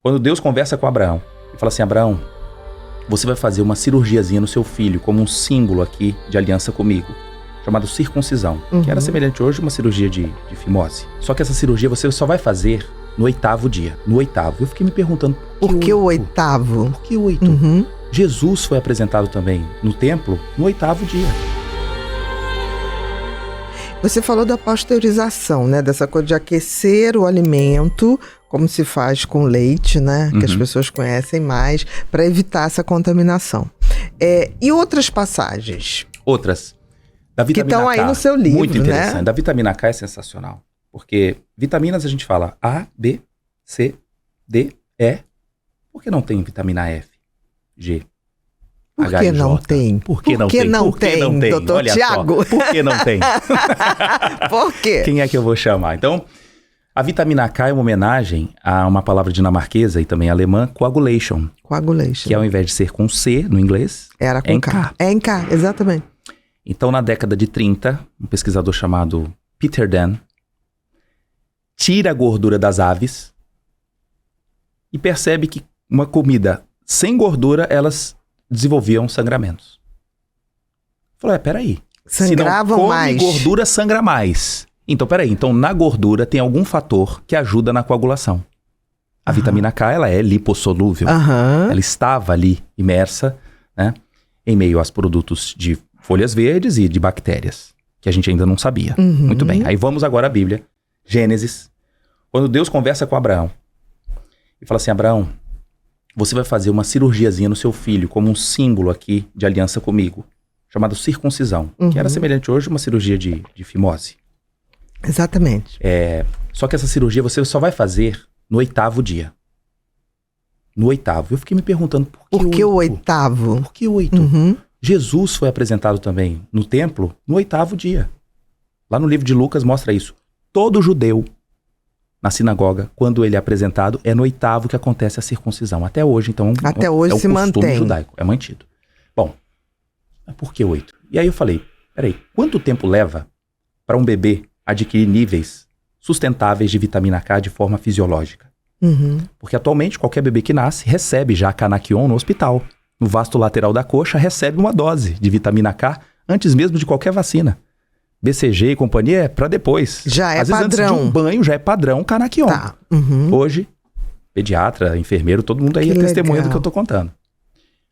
Quando Deus conversa com Abraão e fala assim: Abraão, você vai fazer uma cirurgiazinha no seu filho como um símbolo aqui de aliança comigo, chamado circuncisão, que era semelhante hoje a uma cirurgia de fimose. Só que essa cirurgia você só vai fazer no 8º dia. No 8º. Eu fiquei me perguntando, por que o 8º? Por que o 8? Jesus foi apresentado também no templo no 8º dia. Você falou da pasteurização, né? Dessa coisa de aquecer o alimento, como se faz com leite, né? Que as pessoas conhecem mais, para evitar essa contaminação. E outras passagens? Outras. Da vitamina que estão aí no seu livro, muito interessante. Né? Da vitamina K é sensacional. Porque vitaminas a gente fala A, B, C, D, E. Por que não tem vitamina F, G? Por que não tem? Por que não tem, doutor Olha Tiago? Só, por que não tem? Por quê? Quem é que eu vou chamar? Então, a vitamina K é uma homenagem a uma palavra dinamarquesa e também alemã, coagulation. Coagulation. Que ao invés de ser com C no inglês, era com é em K. É em K, exatamente. Então, na década de 30, um pesquisador chamado Peter Dan tira a gordura das aves e percebe que uma comida sem gordura, elas desenvolviam sangramentos. Falou, peraí. Sangravam mais. Se não come gordura, sangra mais. Então, peraí. Então, na gordura tem algum fator que ajuda na coagulação. A vitamina K, ela é lipossolúvel. Ela estava ali imersa, né, em meio aos produtos de folhas verdes e de bactérias, que a gente ainda não sabia. Muito bem. Aí vamos agora à Bíblia. Gênesis. Quando Deus conversa com Abraão e fala assim: Abraão, você vai fazer uma cirurgiazinha no seu filho como um símbolo aqui de aliança comigo, chamado circuncisão, que era semelhante hoje a uma cirurgia de fimose. Exatamente. Só que essa cirurgia você só vai fazer no 8º dia. No 8º. Eu fiquei me perguntando, por que o 8º? Por que o 8? Jesus foi apresentado também no templo no 8º dia. Lá no livro de Lucas mostra isso. Todo judeu na sinagoga, quando ele é apresentado, é no 8º que acontece a circuncisão. Até hoje, então, até hoje se mantém. É um costume judaico, é mantido. Bom, por que 8? E aí eu falei, peraí, quanto tempo leva para um bebê adquirir níveis sustentáveis de vitamina K de forma fisiológica? Porque atualmente, qualquer bebê que nasce recebe já Canaquion no hospital. No vasto lateral da coxa, recebe uma dose de vitamina K antes mesmo de qualquer vacina. BCG e companhia é pra depois. Já é Às vezes, padrão. Antes de um banho, já é padrão Canaquion. Tá. Hoje, pediatra, enfermeiro, todo mundo aí é testemunha do que eu tô contando.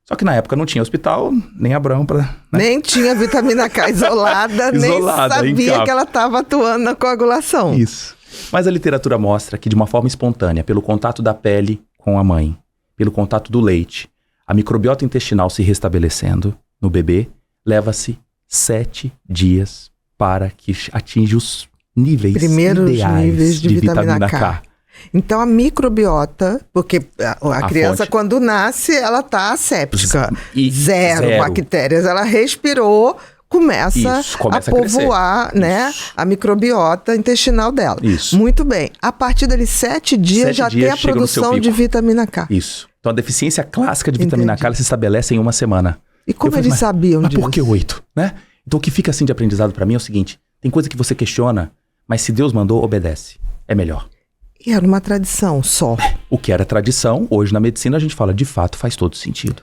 Só que na época não tinha hospital, nem Abraão pra... Né? Nem tinha vitamina K isolada, nem sabia que ela estava atuando na coagulação. Isso. Mas a literatura mostra que de uma forma espontânea, pelo contato da pele com a mãe, pelo contato do leite, a microbiota intestinal se restabelecendo no bebê, leva-se 7 dias para que atinja os níveis primeiros ideais níveis de vitamina K. K. Então a microbiota, porque a criança fonte, quando nasce, ela tá asséptica. Zero bactérias. Ela respirou, começa a povoar, né, a microbiota intestinal dela. Isso. Muito bem. A partir dali 7 dias já tem a produção de vitamina K. Isso. Então a deficiência clássica de vitamina K ela se estabelece em uma semana. E como eles sabiam disso? Mas por que 8, né? Então o que fica assim de aprendizado para mim é o seguinte: tem coisa que você questiona, mas se Deus mandou, obedece. É melhor. E era uma tradição só. O que era tradição, hoje na medicina a gente fala, de fato faz todo sentido.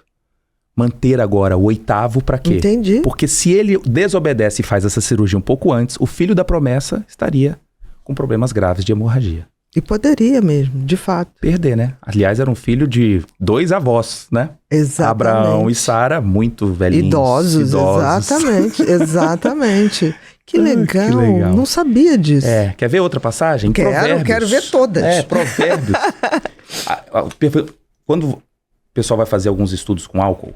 Manter agora o 8º para quê? Entendi. Porque se ele desobedece e faz essa cirurgia um pouco antes, o filho da promessa estaria com problemas graves de hemorragia. E poderia mesmo, de fato. Perder, né? Aliás, era um filho de 2 avós, né? Exatamente. Abraão e Sara, muito velhinhos. Idosos. Exatamente. Que legal. Que legal, não sabia disso. Quer ver outra passagem? Quero ver todas. Provérbios. Quando o pessoal vai fazer alguns estudos com álcool,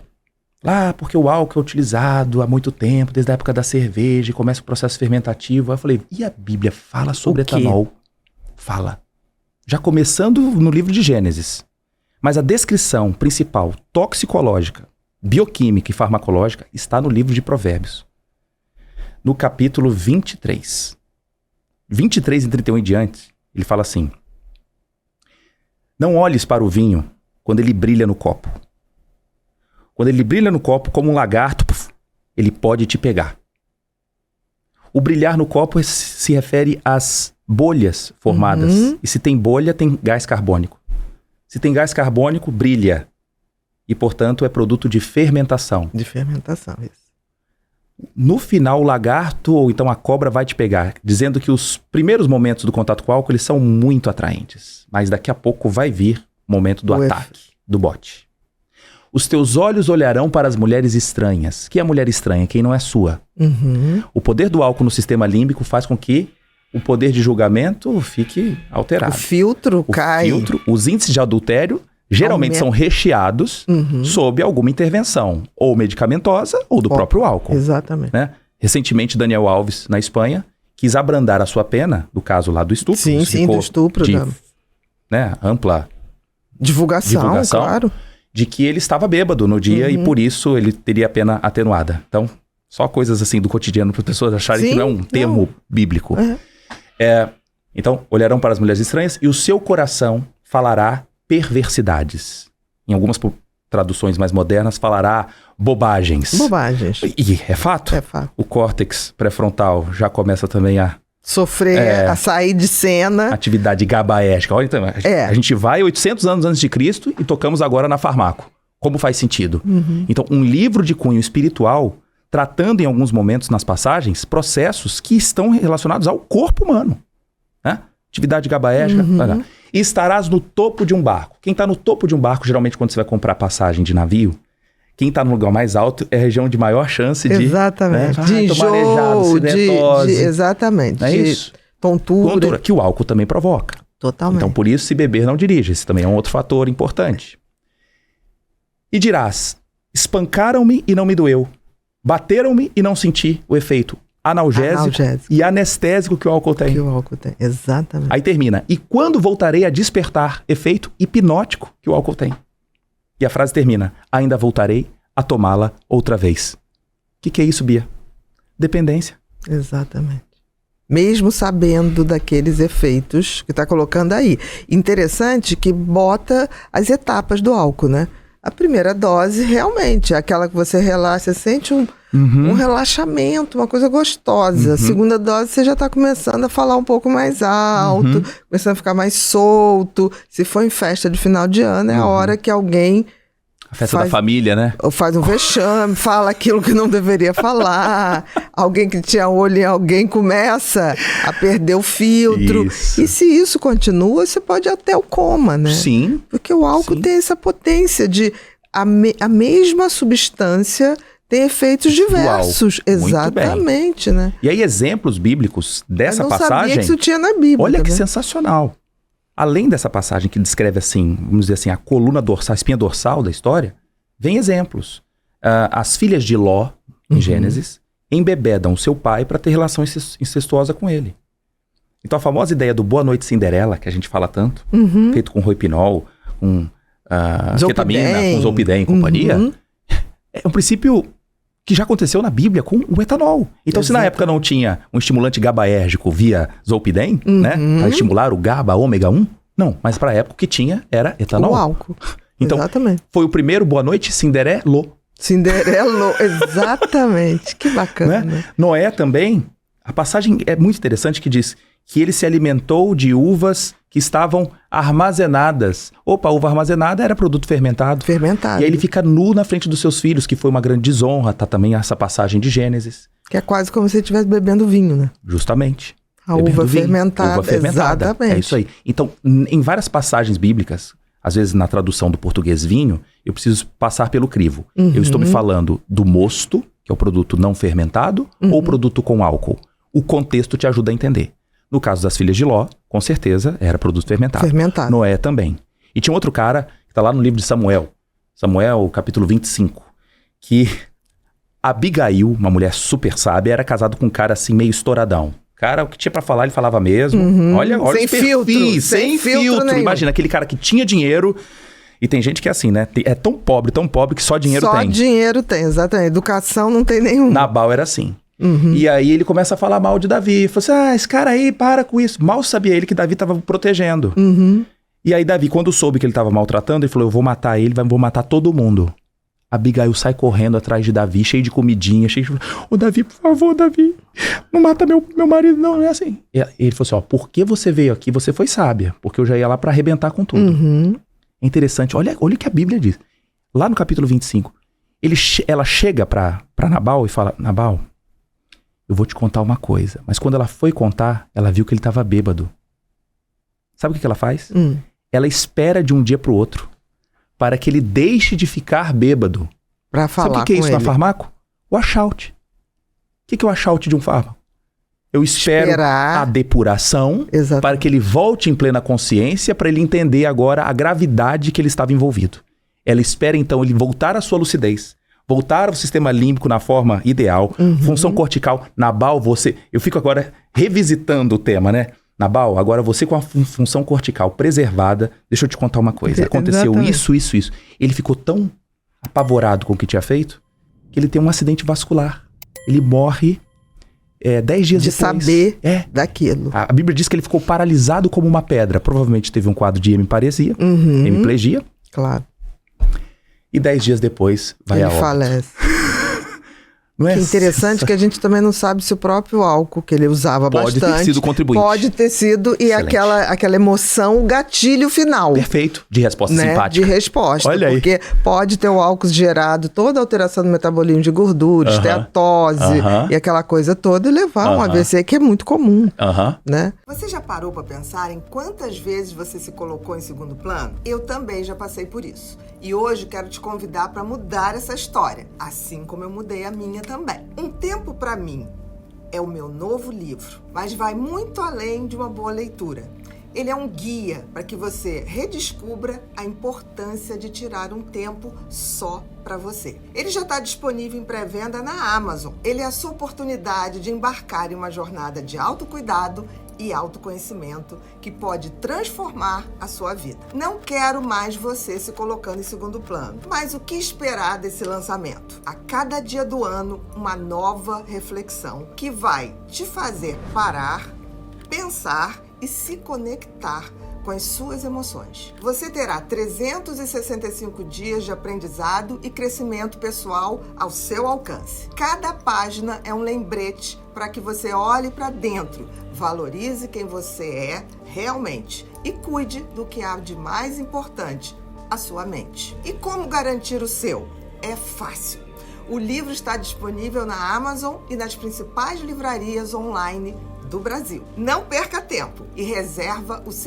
porque o álcool é utilizado há muito tempo, desde a época da cerveja, e começa o processo fermentativo. Aí eu falei, e a Bíblia fala sobre etanol? Fala. Já começando no livro de Gênesis. Mas a descrição principal, toxicológica, bioquímica e farmacológica, está no livro de Provérbios. No capítulo 23. 23 e 31 em diante, ele fala assim: não olhes para o vinho quando ele brilha no copo. Quando ele brilha no copo como um lagarto, ele pode te pegar. O brilhar no copo se refere às bolhas formadas. E se tem bolha, tem gás carbônico. Se tem gás carbônico, brilha. E, portanto, é produto de fermentação. De fermentação, isso. No final, o lagarto ou então a cobra vai te pegar, dizendo que os primeiros momentos do contato com o álcool, eles são muito atraentes. Mas daqui a pouco vai vir o momento do ataque, do bote. Os teus olhos olharão para as mulheres estranhas. Que é a mulher estranha? Quem não é sua. O poder do álcool no sistema límbico faz com que o poder de julgamento fique alterado. O filtro cai. Os índices de adultério geralmente são recheados sob alguma intervenção, ou medicamentosa ou do próprio álcool. Exatamente. Né? Recentemente, Daniel Alves, na Espanha, quis abrandar a sua pena, do caso lá do estupro. Sim, do estupro. Ampla divulgação, claro. De que ele estava bêbado no dia e por isso ele teria a pena atenuada. Então, só coisas assim do cotidiano para as pessoas acharem que não é um termo bíblico. Então, olharão para as mulheres estranhas e o seu coração falará perversidades. Em algumas traduções mais modernas, falará bobagens. E é fato. O córtex pré-frontal já começa também a sofrer, a sair de cena. Atividade gabaérgica. Olha, então, a gente vai 800 anos antes de Cristo e tocamos agora na farmaco. Como faz sentido? Então, um livro de cunho espiritual, tratando em alguns momentos nas passagens, processos que estão relacionados ao corpo humano. Né? Atividade gabaérgica. E estarás no topo de um barco. Quem está no topo de um barco, geralmente quando você vai comprar passagem de navio, quem está no lugar mais alto é a região de maior chance de... Exatamente. De enjoo, exatamente. É isso? Tontura. Que o álcool também provoca. Totalmente. Então, por isso, se beber, não dirige. Esse também é um outro fator importante. E dirás, espancaram-me e não me doeu. Bateram-me e não senti o efeito analgésico e anestésico que o álcool tem. Exatamente. Aí termina. E quando voltarei a despertar efeito hipnótico que o álcool tem? E a frase termina. Ainda voltarei a tomá-la outra vez. O que é isso, Bia? Dependência. Exatamente. Mesmo sabendo daqueles efeitos que está colocando aí. Interessante que bota as etapas do álcool, né? A primeira dose, realmente, é aquela que você relaxa, você sente um relaxamento, uma coisa gostosa. A segunda dose, você já está começando a falar um pouco mais alto, começando a ficar mais solto. Se for em festa de final de ano, é a hora que alguém... A festa da família, né? Ou faz um vexame, fala aquilo que não deveria falar. Alguém que tinha olho em alguém começa a perder o filtro. Isso. E se isso continua, você pode ir até o coma, né? Sim. Porque o álcool tem essa potência de... A mesma substância tem efeitos diversos. Exatamente, né? E aí, exemplos bíblicos dessa passagem... Eu não sabia que isso tinha na Bíblia. Olha que sensacional. Além dessa passagem que descreve assim, vamos dizer assim, a coluna dorsal, a espinha dorsal da história, vem exemplos. As filhas de Ló, em Gênesis, embebedam o seu pai para ter relação incestuosa com ele. Então a famosa ideia do Boa Noite Cinderela, que a gente fala tanto, feito com roipinol, com ketamina, com zolpidem e companhia, é um princípio que já aconteceu na Bíblia com o etanol. Então, se na época não tinha um estimulante gabaérgico via zolpidem, né, para estimular o GABA, ômega 1, não, mas para a época o que tinha era etanol. O álcool. Então, foi o primeiro Boa Noite Cinderelo. Exatamente. Que bacana. Né? Noé também, a passagem é muito interessante que diz que ele se alimentou de uvas que estavam armazenadas. Opa, a uva armazenada era produto fermentado. E aí ele fica nu na frente dos seus filhos, que foi uma grande desonra. Tá também essa passagem de Gênesis. Que é quase como se ele estivesse bebendo vinho, né? Justamente. A uva fermentada. Exatamente. É isso aí. Então, em várias passagens bíblicas, às vezes na tradução do português vinho, eu preciso passar pelo crivo. Eu estou me falando do mosto, que é o produto não fermentado, ou o produto com álcool. O contexto te ajuda a entender. No caso das filhas de Ló, com certeza, era produto fermentado. Noé também. E tinha outro cara, que está lá no livro de Samuel. Samuel, capítulo 25. Que Abigail, uma mulher super sábia, era casado com um cara assim, meio estouradão. Cara, o que tinha pra falar, ele falava mesmo. Olha sem filtro. Sem filtro. Imagina, aquele cara que tinha dinheiro. E tem gente que é assim, né? É tão pobre que só dinheiro tem. Só dinheiro tem, exatamente. Educação não tem nenhum. Nabal era assim. E aí ele começa a falar mal de Davi. Falou assim, esse cara aí, para com isso. Mal sabia ele que Davi estava protegendo. E aí Davi, quando soube que ele estava maltratando, ele falou, eu vou matar ele, vou matar todo mundo. Abigail sai correndo atrás de Davi, cheio de comidinha, cheio de... Davi, por favor, Davi, não mata meu marido, não é assim. E ele falou assim, por que você veio aqui? Você foi sábia, porque eu já ia lá para arrebentar com tudo. É interessante, olha o que a Bíblia diz. Lá no capítulo 25, ela chega para Nabal e fala, Nabal, eu vou te contar uma coisa. Mas quando ela foi contar, ela viu que ele estava bêbado. Sabe o que ela faz? Ela espera de um dia para o outro para que ele deixe de ficar bêbado. Pra falar. Sabe o que é isso na farmaco? O washout. O que é o washout de um fármaco? Eu espero a depuração para que ele volte em plena consciência para ele entender agora a gravidade que ele estava envolvido. Ela espera então ele voltar à sua lucidez, voltar ao sistema límbico na forma ideal, função cortical. Nabal, eu fico agora revisitando o tema, né? Nabal, agora você com a função cortical preservada, deixa eu te contar uma coisa. Aconteceu isso. Ele ficou tão apavorado com o que tinha feito, que ele tem um acidente vascular. Ele morre 10 dias depois. De saber daquilo. A Bíblia diz que ele ficou paralisado como uma pedra. Provavelmente teve um quadro de hemiparesia, hemiplegia. Claro. E 10 dias depois vai a óbito. Ele falece. Não é que interessante que a gente também não sabe se o próprio álcool que ele usava bastante... Pode ter sido contribuinte. Pode ter sido, e aquela emoção, o gatilho final. Perfeito, de resposta simpática. De resposta, olha porque aí. Pode ter o álcool gerado toda a alteração do metabolismo de gorduras, steatose e aquela coisa toda, e levar um AVC, que é muito comum, né? Você já parou para pensar em quantas vezes você se colocou em segundo plano? Eu também já passei por isso. E hoje quero te convidar para mudar essa história, assim como eu mudei a minha também. Um Tempo para Mim é o meu novo livro, mas vai muito além de uma boa leitura. Ele é um guia para que você redescubra a importância de tirar um tempo só para você. Ele já está disponível em pré-venda na Amazon. Ele é a sua oportunidade de embarcar em uma jornada de autocuidado e autoconhecimento que pode transformar a sua vida. Não quero mais você se colocando em segundo plano, mas o que esperar desse lançamento? A cada dia do ano, uma nova reflexão que vai te fazer parar, pensar e se conectar com as suas emoções. Você terá 365 dias de aprendizado e crescimento pessoal ao seu alcance. Cada página é um lembrete para que você olhe para dentro, valorize quem você é realmente e cuide do que há de mais importante, a sua mente. E como garantir o seu? É fácil. O livro está disponível na Amazon e nas principais livrarias online do Brasil. Não perca tempo e reserva o seu